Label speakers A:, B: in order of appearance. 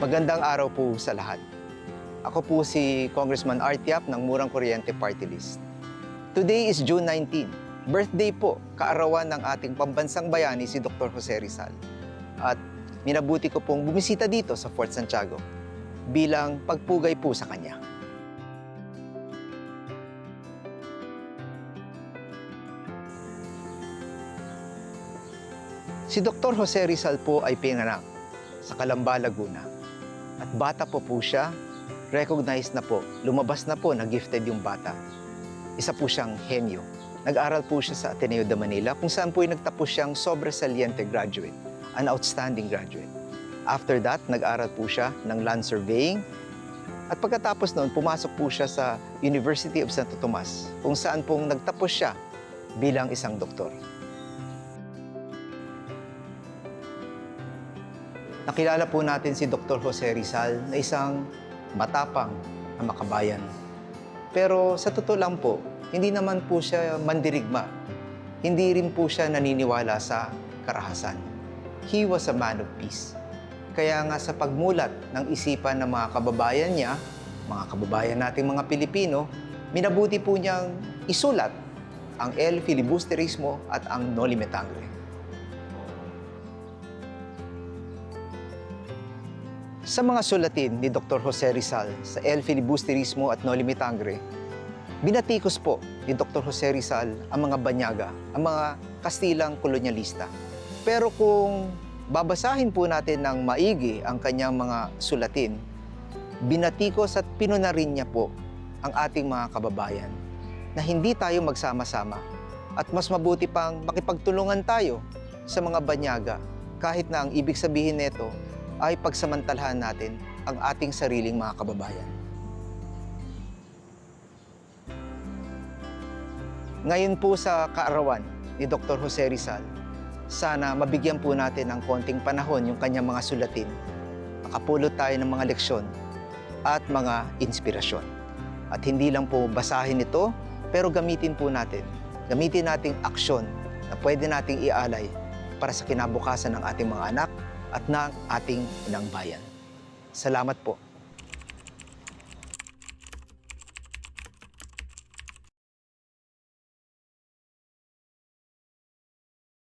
A: Magandang araw po sa lahat. Ako po si Congressman Art Yap ng Murang Kuryente Party List. Today is June 19. Birthday po, kaarawan ng ating pambansang bayani si Dr. Jose Rizal. At minabuti ko pong bumisita dito sa Fort Santiago bilang pagpugay po sa kanya. Si Dr. Jose Rizal po ay pinanganak sa Calamba, Laguna. At bata po siya, recognized na po, lumabas na po na gifted yung bata. Isa po siyang henyo. Nag-aral po siya sa Ateneo de Manila kung saan po ay nagtapos siyang sobresaliente graduate, an outstanding graduate. After that, nag-aral po siya ng land surveying at pagkatapos noon, pumasok po siya sa University of Santo Tomas kung saan pong nagtapos siya bilang isang doktor. Nakilala po natin si Dr. Jose Rizal na isang matapang na makabayan. Pero sa totoo lang po, hindi naman po siya mandirigma. Hindi rin po siya naniniwala sa karahasan. He was a man of peace. Kaya nga sa pagmulat ng isipan ng mga kababayan niya, mga kababayan nating mga Pilipino, minabuti po niyang isulat ang El Filibusterismo at ang Noli Me Tangere. Sa mga sulatin ni Dr. Jose Rizal sa El Filibusterismo at Noli Me Tangere, binatikos po ni Dr. Jose Rizal ang mga banyaga, ang mga Kastilang kolonyalista. Pero kung babasahin po natin ng maigi ang kanyang mga sulatin, binatikos at pinunarin niya po ang ating mga kababayan na hindi tayo magsama-sama at mas mabuti pang makipagtulungan tayo sa mga banyaga kahit na ang ibig sabihin nito ay pagsamantalahan natin ang ating sariling mga kababayan. Ngayon po sa kaarawan ni Dr. Jose Rizal, sana mabigyan po natin ng konting panahon yung kanyang mga sulatin, makapulot tayo ng mga leksyon at mga inspirasyon. At hindi lang po basahin ito, pero gamitin po natin. Gamitin nating aksyon na pwede nating ialay para sa kinabukasan ng ating mga anak at ng ating inang bayan. Salamat po.